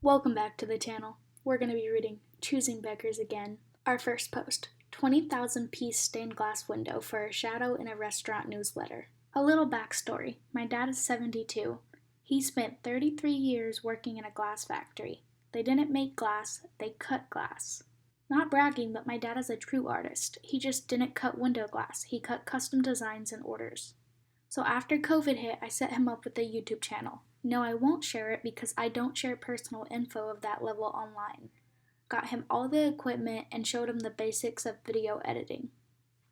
Welcome back to the channel. We're going to be reading Choosing Beggars again. Our first post, 20,000 piece stained glass window for a shadow in a restaurant newsletter. A little backstory. My dad is 72. He spent 33 years working in a glass factory. They didn't make glass, they cut glass. Not bragging, but my dad is a true artist. He just didn't cut window glass. He cut custom designs and orders. So after COVID hit, I set him up with a YouTube channel. No, I won't share it because I don't share personal info of that level online. Got him all the equipment and showed him the basics of video editing.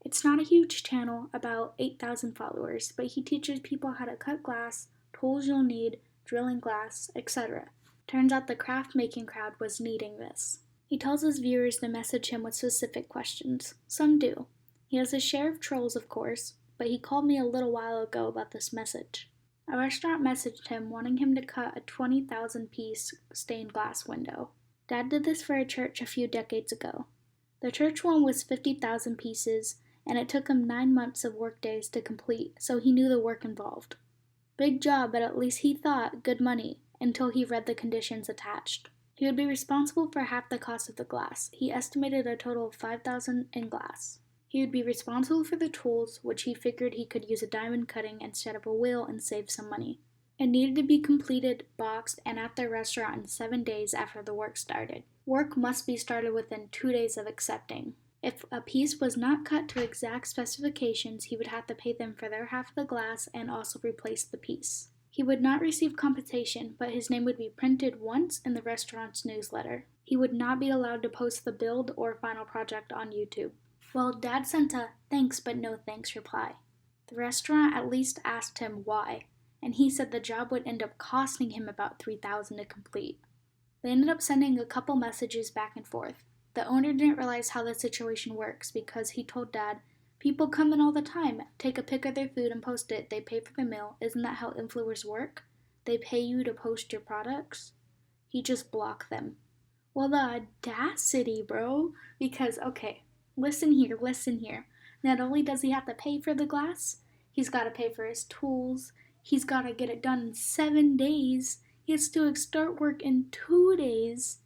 It's not a huge channel, about 8,000 followers, but he teaches people how to cut glass, tools you'll need, drilling glass, etc. Turns out the craft making crowd was needing this. He tells his viewers to message him with specific questions. Some do. He has his share of trolls, of course, but he called me a little while ago about this message. A restaurant messaged him wanting him to cut a 20,000 piece stained glass window. Dad did this for a church a few decades ago. The church one was 50,000 pieces, and it took him 9 months of work days to complete, so he knew the work involved. Big job, but at least he thought good money, until he read the conditions attached. He would be responsible for half the cost of the glass. He estimated a total of 5,000 in glass. He would be responsible for the tools, which he figured he could use a diamond cutting instead of a wheel and save some money. It needed to be completed, boxed, and at the restaurant in 7 days after the work started. Work must be started within 2 days of accepting. If a piece was not cut to exact specifications, he would have to pay them for their half of the glass and also replace the piece. He would not receive compensation, but his name would be printed once in the restaurant's newsletter. He would not be allowed to post the build or final project on YouTube. Well, Dad sent a thanks but no thanks reply. The restaurant at least asked him why, and he said the job would end up costing him about $3,000 to complete. They ended up sending a couple messages back and forth. The owner didn't realize how the situation works because he told Dad, people come in all the time, take a pic of their food and post it, they pay for the meal. Isn't that how influencers work? They pay you to post your products? He just blocked them. Well, the audacity, bro, because, okay, listen here. Not only does he have to pay for the glass, he's got to pay for his tools. He's got to get it done in 7 days. He has to start work in 2 days.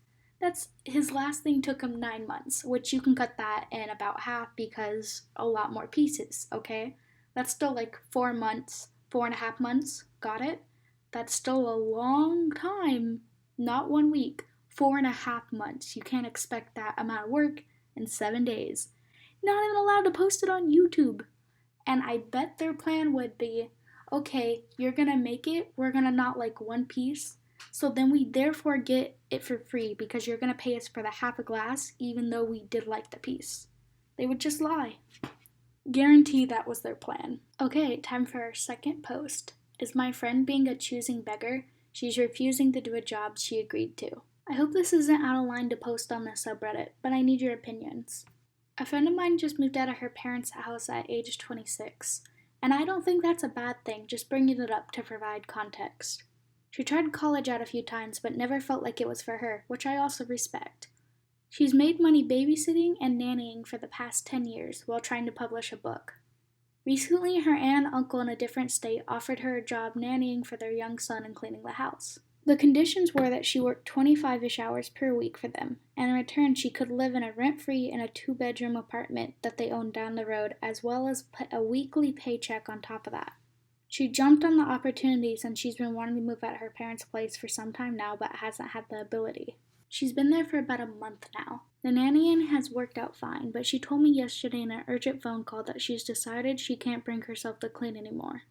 That's his last thing took him 9 months, which you can cut that in about half because a lot more pieces, okay? That's still like 4 months, 4.5 months. Got it? That's still a long time. Not 1 week, 4.5 months. You can't expect that amount of work in 7 days. Not even allowed to post it on YouTube. And I bet their plan would be, okay, you're gonna make it, we're gonna not like one piece, so then we therefore get it for free because you're gonna pay us for the half a glass even though we did like the piece. They would just lie. Guarantee that was their plan. Okay, time for our second post. Is my friend being a choosing beggar? She's refusing to do a job she agreed to. I hope this isn't out of line to post on the subreddit, but I need your opinions. A friend of mine just moved out of her parents' house at age 26, and I don't think that's a bad thing, just bringing it up to provide context. She tried college out a few times, but never felt like it was for her, which I also respect. She's made money babysitting and nannying for the past 10 years while trying to publish a book. Recently, her aunt and uncle in a different state offered her a job nannying for their young son and cleaning the house. The conditions were that she worked 25-ish hours per week for them, and in return she could live in a rent-free in a 2-bedroom apartment that they owned down the road, as well as a weekly paycheck on top of that. She jumped on the opportunities and she's been wanting to move out of her parents' place for some time now, but hasn't had the ability. She's been there for about a month now. The nannying has worked out fine, but she told me yesterday in an urgent phone call that she's decided she can't bring herself to clean anymore.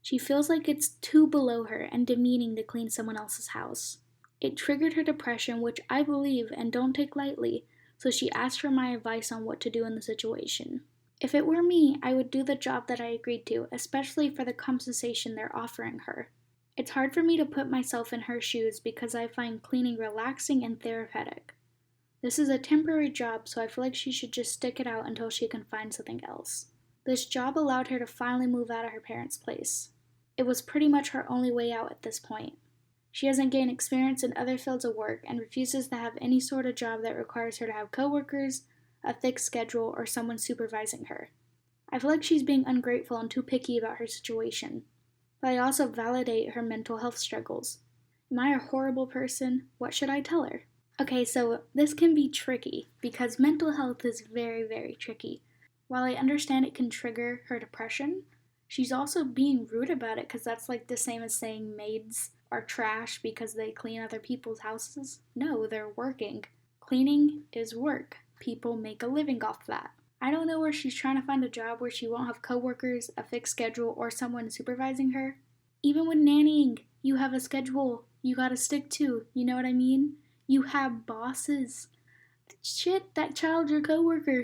She feels like it's too below her and demeaning to clean someone else's house. It triggered her depression, which I believe and don't take lightly, so she asked for my advice on what to do in the situation. If it were me, I would do the job that I agreed to, especially for the compensation they're offering her. It's hard for me to put myself in her shoes because I find cleaning relaxing and therapeutic. This is a temporary job, so I feel like she should just stick it out until she can find something else. This job allowed her to finally move out of her parents' place. It was pretty much her only way out at this point. She hasn't gained experience in other fields of work and refuses to have any sort of job that requires her to have coworkers, a fixed schedule, or someone supervising her. I feel like she's being ungrateful and too picky about her situation, but I also validate her mental health struggles. Am I a horrible person? What should I tell her? Okay, so this can be tricky because mental health is very, very tricky. While I understand it can trigger her depression, she's also being rude about it because that's like the same as saying maids are trash because they clean other people's houses. No, they're working. Cleaning is work. People make a living off that. I don't know where she's trying to find a job where she won't have coworkers, a fixed schedule, or someone supervising her. Even with nannying, you have a schedule you gotta stick to, you know what I mean? You have bosses. Shit, that child's your coworker.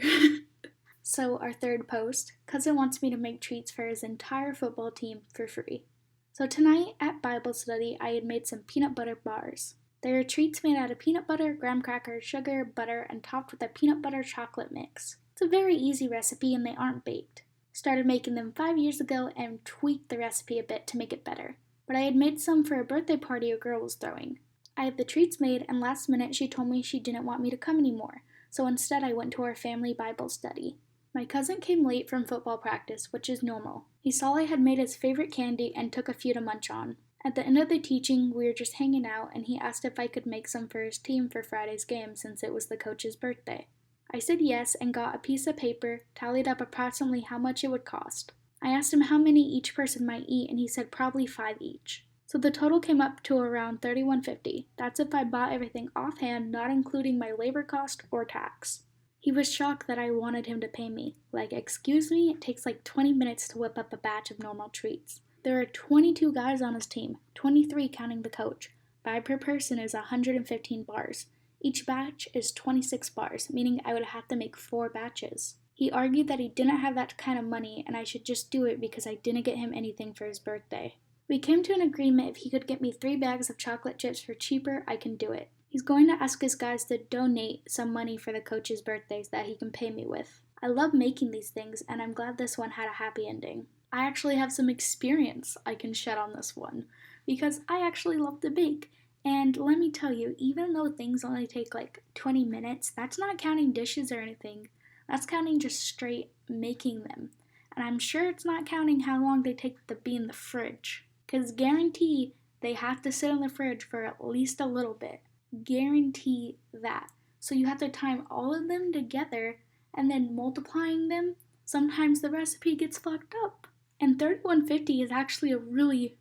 So, our third post, cousin wants me to make treats for his entire football team for free. So, tonight at Bible study, I had made some peanut butter bars. They are treats made out of peanut butter, graham crackers, sugar, butter, and topped with a peanut butter chocolate mix. It's a very easy recipe and they aren't baked. Started making them 5 years ago and tweaked the recipe a bit to make it better. But I had made some for a birthday party a girl was throwing. I had the treats made, and last minute she told me she didn't want me to come anymore, so instead I went to our family Bible study. My cousin came late from football practice, which is normal. He saw I had made his favorite candy and took a few to munch on. At the end of the teaching, we were just hanging out, and he asked if I could make some for his team for Friday's game since it was the coach's birthday. I said yes and got a piece of paper, tallied up approximately how much it would cost. I asked him how many each person might eat, and he said probably 5 each. So the total came up to around $31.50. That's if I bought everything offhand, not including my labor cost or tax. He was shocked that I wanted him to pay me. Like, excuse me, it takes like 20 minutes to whip up a batch of normal treats. There are 22 guys on his team, 23 counting the coach. 5 per person is 115 bars. Each batch is 26 bars, meaning I would have to make 4 batches. He argued that he didn't have that kind of money and I should just do it because I didn't get him anything for his birthday. We came to an agreement if he could get me 3 bags of chocolate chips for cheaper, I can do it. He's going to ask his guys to donate some money for the coach's birthdays that he can pay me with. I love making these things and I'm glad this one had a happy ending. I actually have some experience I can shed on this one because I actually love to bake. And let me tell you, even though things only take like 20 minutes, that's not counting dishes or anything. That's counting just straight making them. And I'm sure it's not counting how long they take to be in the fridge. Because guarantee they have to sit in the fridge for at least a little bit. Guarantee that. So you have to time all of them together and then multiplying them. Sometimes the recipe gets fucked up. And $31.50 is actually a really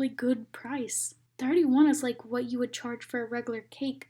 good price. 31 is like what you would charge for a regular cake.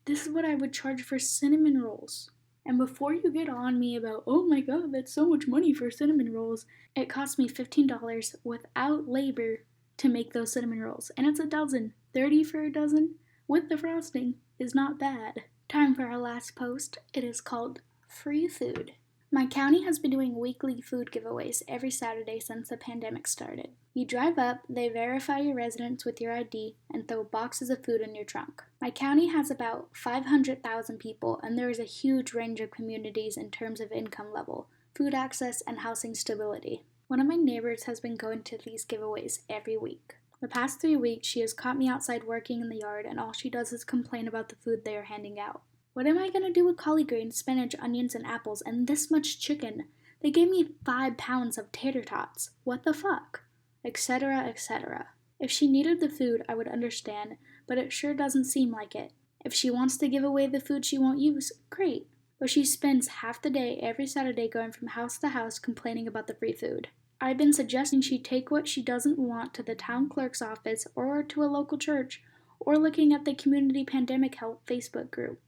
This is what I would charge for cinnamon rolls. And before you get on me about, oh my god, that's so much money for cinnamon rolls, it cost me $15 without labor to make those cinnamon rolls. And it's a dozen. 30 for a dozen with the frosting is not bad. Time for our last post. It is called Free Food. My county has been doing weekly food giveaways every Saturday since the pandemic started. You drive up, they verify your residence with your ID, and throw boxes of food in your trunk. My county has about 500,000 people, and there is a huge range of communities in terms of income level, food access, and housing stability. One of my neighbors has been going to these giveaways every week. The past 3 weeks, she has caught me outside working in the yard, and all she does is complain about the food they are handing out. What am I going to do with collard greens, spinach, onions, and apples, and this much chicken? They gave me 5 pounds of tater tots. What the fuck? Etc., etc. If she needed the food, I would understand, but it sure doesn't seem like it. If she wants to give away the food she won't use, great. But she spends half the day every Saturday going from house to house complaining about the free food. I've been suggesting she take what she doesn't want to the town clerk's office or to a local church, or looking at the Community Pandemic Help Facebook group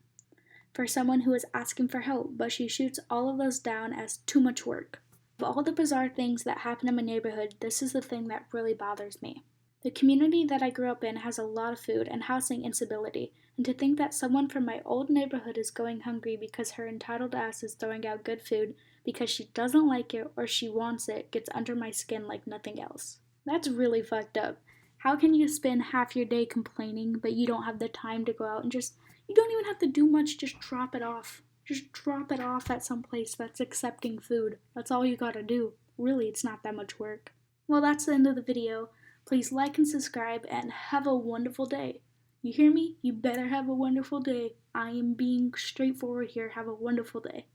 for someone who is asking for help, but she shoots all of those down as too much work. Of all the bizarre things that happen in my neighborhood, this is the thing that really bothers me. The community that I grew up in has a lot of food and housing instability, and to think that someone from my old neighborhood is going hungry because her entitled ass is throwing out good food because she doesn't like it or she wants it gets under my skin like nothing else. That's really fucked up. How can you spend half your day complaining, but you don't have the time to go out and you don't even have to do much, just drop it off. Just drop it off at some place that's accepting food. That's all you gotta do. Really, it's not that much work. Well, that's the end of the video. Please like and subscribe and have a wonderful day. You hear me? You better have a wonderful day. I am being straightforward here. Have a wonderful day.